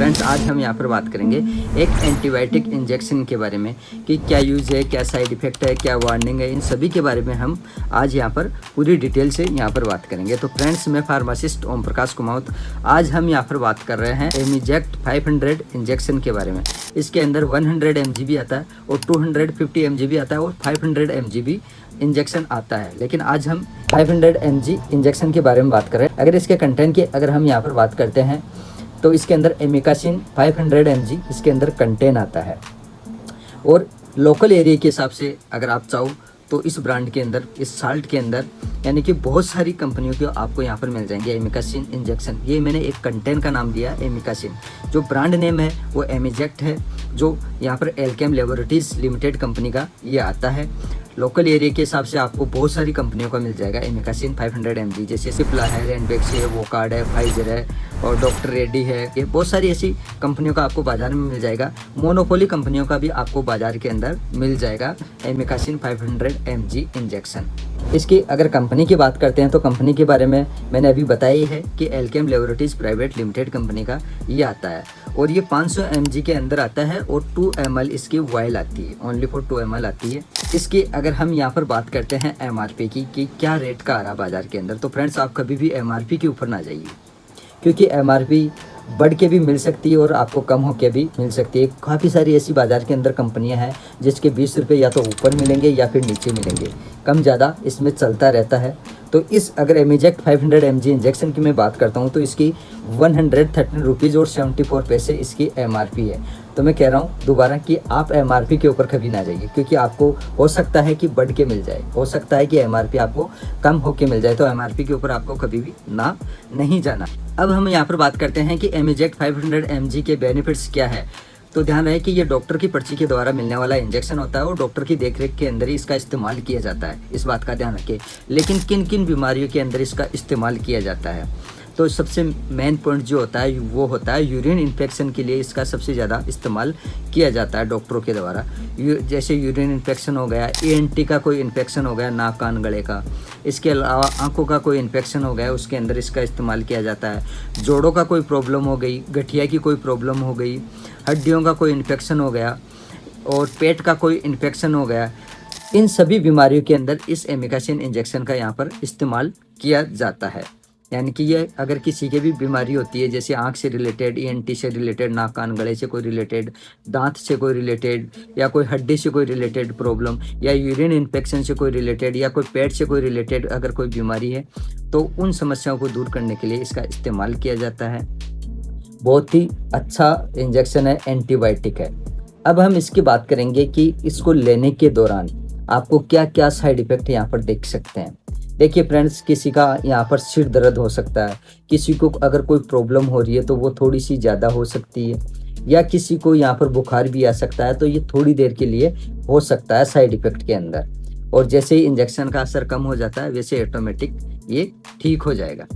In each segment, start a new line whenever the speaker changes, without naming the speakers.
Friends आज हम यहाँ पर बात करेंगे एक एंटीबायोटिक इंजेक्शन के बारे में कि क्या यूज़ है, क्या साइड इफ़ेक्ट है, क्या वार्निंग है, इन सभी के बारे में हम आज यहाँ पर पूरी डिटेल से यहाँ पर बात करेंगे। तो फ्रेंड्स मैं फार्मासिस्ट ओम प्रकाश कुमावत, आज हम यहाँ पर बात कर रहे हैं एमिजेक्ट 500 इंजेक्शन के बारे में। इसके अंदर 100 mg भी आता है और 250 mg भी आता है और 500 mg भी इंजेक्शन आता है, लेकिन आज हम 500 mg इंजेक्शन के बारे में बात कर रहे हैं। अगर इसके कंटेंट की अगर हम यहाँ पर बात करते हैं तो इसके अंदर एमिकासिन 500 mg इसके अंदर कंटेन आता है। और लोकल एरिया के हिसाब से अगर आप चाहो तो इस ब्रांड के अंदर, इस साल्ट के अंदर यानी कि बहुत सारी कंपनियों के आपको यहाँ पर मिल जाएंगे एमिकासिन इंजेक्शन। ये मैंने एक कंटेन का नाम दिया एमिकासिन, जो ब्रांड नेम है वो एमिजेक्ट है, जो यहाँ पर एल्केम लेबोरेटरीज लिमिटेड कंपनी का ये आता है। लोकल एरिया के हिसाब से आपको बहुत सारी कंपनियों का मिल जाएगा एमिकासिन 500 mg, जैसे सिप्ला है, रैनबेक्स है, वोकार्ड है, फाइजर है और डॉक्टर रेड्डी है। ये बहुत सारी ऐसी कंपनियों का आपको बाज़ार में मिल जाएगा। मोनोपोली कंपनियों का भी आपको बाज़ार के अंदर मिल जाएगा एमिकासिन 500 mg इंजेक्शन। इसकी अगर कंपनी की बात करते हैं तो कंपनी के बारे में मैंने अभी बताया ही है कि Alkem laboratories private limited company का ये आता है और ये 500 mg के अंदर आता है और 2 ml इसकी वायल आती है, ओनली फॉर 2 ml आती है। इसकी अगर हम यहाँ पर बात करते हैं MRP की कि क्या रेट का आ रहा बाज़ार के अंदर, तो फ्रेंड्स आप कभी भी MRP के ऊपर ना जाइए, क्योंकि MRP बढ़ के भी मिल सकती है और आपको कम होके भी मिल सकती है। काफ़ी सारी ऐसी बाज़ार के अंदर कंपनियां हैं जिसके 20 रुपये या तो ऊपर मिलेंगे या फिर नीचे मिलेंगे, कम ज़्यादा इसमें चलता रहता है। तो इस अगर एमिजेक्ट 500 mg इंजेक्शन की मैं बात करता हूँ तो इसकी 113 रुपीज़ और 74 पैसे इसकी MRP है। तो मैं कह रहा हूँ दोबारा कि आप MRP के ऊपर कभी ना जाइए, क्योंकि आपको हो सकता है कि बढ़ के मिल जाए, हो सकता है कि MRP आपको कम होके मिल जाए, तो MRP के ऊपर आपको कभी भी ना नहीं जाना। अब हम यहाँ पर बात करते हैं कि एमिजेक्ट 500 mg के बेनिफिट्स क्या है। तो ध्यान रहे कि ये डॉक्टर की पर्ची के द्वारा मिलने वाला इंजेक्शन होता है और डॉक्टर की देखरेख के अंदर ही इसका इस्तेमाल किया जाता है, इस बात का ध्यान रखें। लेकिन किन किन बीमारियों के अंदर इसका इस्तेमाल किया जाता है, तो सबसे मेन पॉइंट जो होता है वो होता है यूरिन इन्फेक्शन के लिए इसका सबसे ज़्यादा इस्तेमाल किया जाता है डॉक्टरों के द्वारा। जैसे यूरिन इन्फेक्शन हो गया, ENT का कोई इन्फेक्शन हो गया, नाक कान गले का, इसके अलावा आंखों का कोई इन्फेक्शन हो गया, उसके अंदर इसका इस्तेमाल किया जाता है। जोड़ों का कोई प्रॉब्लम हो गई, गठिया की कोई प्रॉब्लम हो गई, हड्डियों का कोई इन्फेक्शन हो गया और पेट का कोई इन्फेक्शन हो गया, इन सभी बीमारियों के अंदर इस एमिकासिन इंजेक्शन का यहाँ पर इस्तेमाल किया जाता है। यानी कि ये अगर किसी की भी बीमारी होती है, जैसे आँख से रिलेटेड, ENT से रिलेटेड, नाक कान गले से कोई रिलेटेड, दांत से कोई रिलेटेड, या कोई हड्डी से कोई रिलेटेड प्रॉब्लम, या यूरिन इन्फेक्शन से कोई रिलेटेड, या कोई पेट से कोई रिलेटेड अगर कोई बीमारी है, तो उन समस्याओं को दूर करने के लिए इसका इस्तेमाल किया जाता है। बहुत ही अच्छा इंजेक्शन है, एंटीबायोटिक है। अब हम इसकी बात करेंगे कि इसको लेने के दौरान आपको क्या क्या साइड इफ़ेक्ट यहाँ पर देख सकते हैं। देखिए फ्रेंड्स, किसी का यहाँ पर सिर दर्द हो सकता है, किसी को अगर कोई प्रॉब्लम हो रही है तो वो थोड़ी सी ज़्यादा हो सकती है, या किसी को यहाँ पर बुखार भी आ सकता है, तो ये थोड़ी देर के लिए हो सकता है साइड इफ़ेक्ट के अंदर। और जैसे ही इंजेक्शन का असर कम हो जाता है वैसे ऑटोमेटिक ये ठीक हो जाएगा।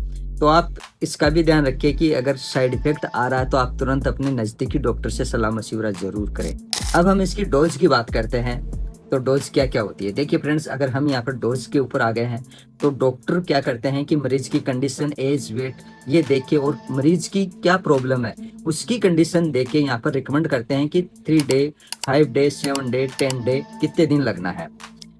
तो आप इसका भी ध्यान रखिए कि अगर साइड इफ़ेक्ट आ रहा है तो आप तुरंत अपने नज़दीकी डॉक्टर से सलाह मशवरा ज़रूर करें। अब हम इसकी डोज की बात करते हैं, तो डोज क्या क्या होती है। देखिए फ्रेंड्स, अगर हम यहाँ पर डोज के ऊपर आ गए हैं तो डॉक्टर क्या करते हैं कि मरीज की कंडीशन, एज, वेट ये देख के और मरीज की क्या प्रॉब्लम है उसकी कंडीशन देख के यहाँ पर रिकमेंड करते हैं कि 3 डे, 5 डे, 7 डे, 10 डे कितने दिन लगना है।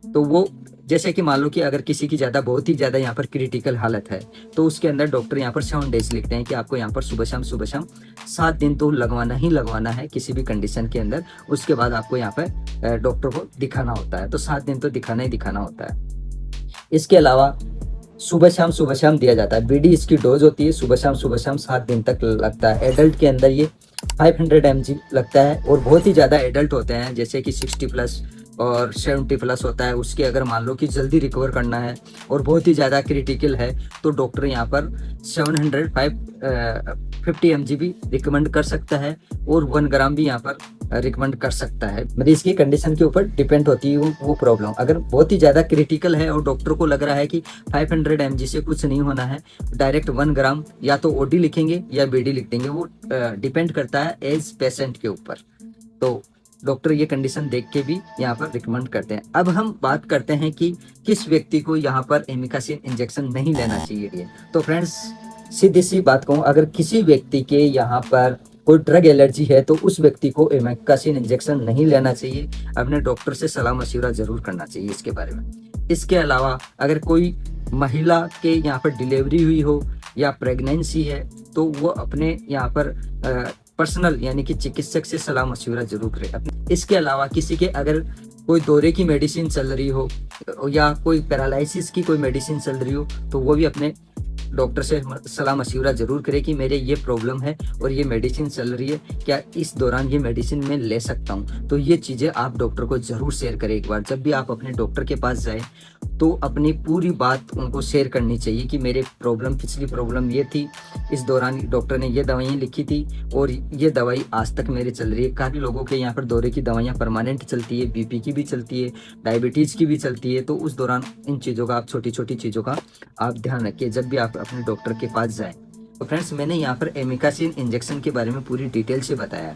तो वो जैसे कि मान लो कि अगर किसी की बहुत ही ज़्यादा यहाँ पर क्रिटिकल हालत है तो उसके अंदर डॉक्टर यहाँ पर 7 डेज लिखते हैं कि आपको यहाँ पर सुबह शाम 7 दिन तो लगवाना ही लगवाना है किसी भी कंडीशन के अंदर। उसके बाद आपको यहाँ पर डॉक्टर को दिखाना होता है, तो 7 दिन तो दिखाना ही दिखाना होता है। इसके अलावा सुबह शाम दिया जाता है। BD इसकी डोज होती है, सुबह शाम 7 दिन तक लगता है। एडल्ट के अंदर ये 500 mg लगता है और बहुत ही ज़्यादा एडल्ट होते हैं, जैसे कि 60+ और 70+ होता है। उसके अगर मान लो कि जल्दी रिकवर करना है और बहुत ही ज़्यादा क्रिटिकल है तो डॉक्टर यहाँ पर 750 mg भी रिकमेंड कर सकता है और 1 ग्राम भी यहाँ पर रिकमेंड कर सकता है। मरीज की कंडीशन के ऊपर डिपेंड होती है वो प्रॉब्लम। अगर बहुत ही ज़्यादा क्रिटिकल है और डॉक्टर को लग रहा है कि 500 mg से कुछ नहीं होना है, डायरेक्ट 1 ग्राम या तो OD लिखेंगे या BD लिख देंगे, वो डिपेंड करता है एज पेशेंट के ऊपर। तो डॉक्टर ये कंडीशन देख के भी यहाँ पर रिकमेंड करते हैं। अब हम बात करते हैं कि किस व्यक्ति को यहाँ पर एमिकासिन इंजेक्शन नहीं लेना चाहिए। तो फ्रेंड्स, सीधी सी बात कहूँ, अगर किसी व्यक्ति के यहाँ पर कोई ड्रग एलर्जी है तो उस व्यक्ति को एमेक्सासिन इंजेक्शन नहीं लेना चाहिए, अपने डॉक्टर से सलाह मशवरा जरूर करना चाहिए इसके बारे में। इसके अलावा अगर कोई महिला के यहाँ पर डिलीवरी हुई हो या प्रेगनेंसी है तो वो अपने यहाँ पर पर्सनल यानी कि चिकित्सक से सलाह मशवरा जरूर करें। इसके अलावा किसी के अगर कोई दौरे की मेडिसिन चल रही हो या कोई पैरालिसिस की कोई मेडिसिन चल रही हो तो वो भी अपने डॉक्टर से सलाह मशवरा जरूर करें कि मेरे ये प्रॉब्लम है और ये मेडिसिन चल रही है, क्या इस दौरान ये मेडिसिन मैं ले सकता हूँ। तो ये चीज़ें आप डॉक्टर को ज़रूर शेयर करें। एक बार जब भी आप अपने डॉक्टर के पास जाएं तो अपनी पूरी बात उनको शेयर करनी चाहिए कि मेरे पिछली प्रॉब्लम ये थी, इस दौरान डॉक्टर ने ये दवाइयाँ लिखी थी और ये दवाई आज तक मेरे चल रही है। काफ़ी लोगों के यहाँ पर दौरे की दवाइयाँ परमानेंट चलती है, बीपी की भी चलती है, डायबिटीज़ की भी चलती है। तो उस दौरान इन चीज़ों का आप छोटी छोटी चीज़ों का आप ध्यान रखिए जब भी आप अपने डॉक्टर के पास जाएं। तो फ्रेंड्स मैंने यहाँ पर एमेक्सासिन इंजेक्शन के बारे में पूरी डिटेल से बताया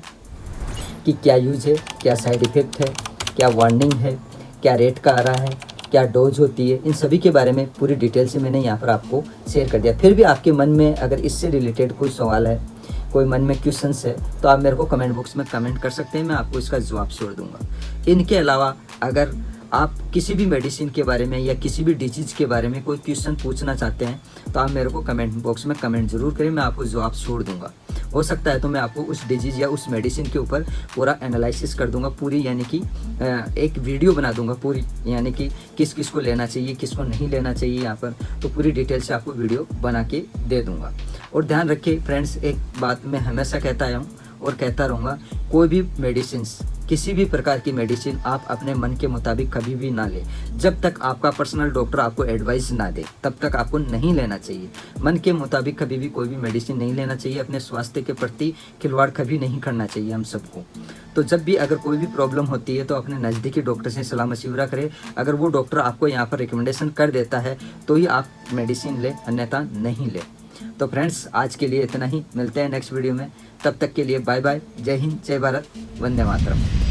कि क्या यूज़ है, क्या साइड इफ़ेक्ट है, क्या वार्निंग है, क्या रेट का आ रहा है, क्या डोज होती है, इन सभी के बारे में पूरी डिटेल से मैंने यहाँ पर आपको शेयर कर दिया। फिर भी आपके मन में अगर इससे रिलेटेड कोई सवाल है, कोई मन में क्वेश्चंस है तो आप मेरे को कमेंट बॉक्स में कमेंट कर सकते हैं, मैं आपको इसका जवाब छोड़ दूँगा। इनके अलावा अगर आप किसी भी मेडिसिन के बारे में या किसी भी डिजीज़ के बारे में कोई क्वेश्चन पूछना चाहते हैं तो आप मेरे को कमेंट बॉक्स में कमेंट ज़रूर करें, मैं आपको जवाब छोड़ दूंगा। हो सकता है तो मैं आपको उस डिजीज़ या उस मेडिसिन के ऊपर पूरा एनालिसिस कर दूंगा, पूरी यानी कि एक वीडियो बना दूंगा पूरी, यानी कि किस किस को लेना चाहिए, किसको नहीं लेना चाहिए यहाँ पर, तो पूरी डिटेल से आपको वीडियो बना के दे दूँगा। और ध्यान रखिए फ्रेंड्स, एक बात मैं हमेशा कहता आया हूँ और कहता रहूँगा, कोई भी मेडिसिन, किसी भी प्रकार की मेडिसिन आप अपने मन के मुताबिक कभी भी ना लें। जब तक आपका पर्सनल डॉक्टर आपको एडवाइस ना दे तब तक आपको नहीं लेना चाहिए। मन के मुताबिक कभी भी कोई भी मेडिसिन नहीं लेना चाहिए। अपने स्वास्थ्य के प्रति खिलवाड़ कभी नहीं करना चाहिए हम सबको। तो जब भी अगर कोई भी प्रॉब्लम होती है तो अपने नज़दीकी डॉक्टर से सलाह मशवरा करें। अगर वो डॉक्टर आपको यहाँ पर रिकमेंडेशन कर देता है तो ही आप मेडिसिन लें, अन्यथा नहीं लें। तो फ्रेंड्स आज के लिए इतना ही, मिलते हैं नेक्स्ट वीडियो में। तब तक के लिए बाय बाय, जय हिंद, जय भारत, वंदे मातरम।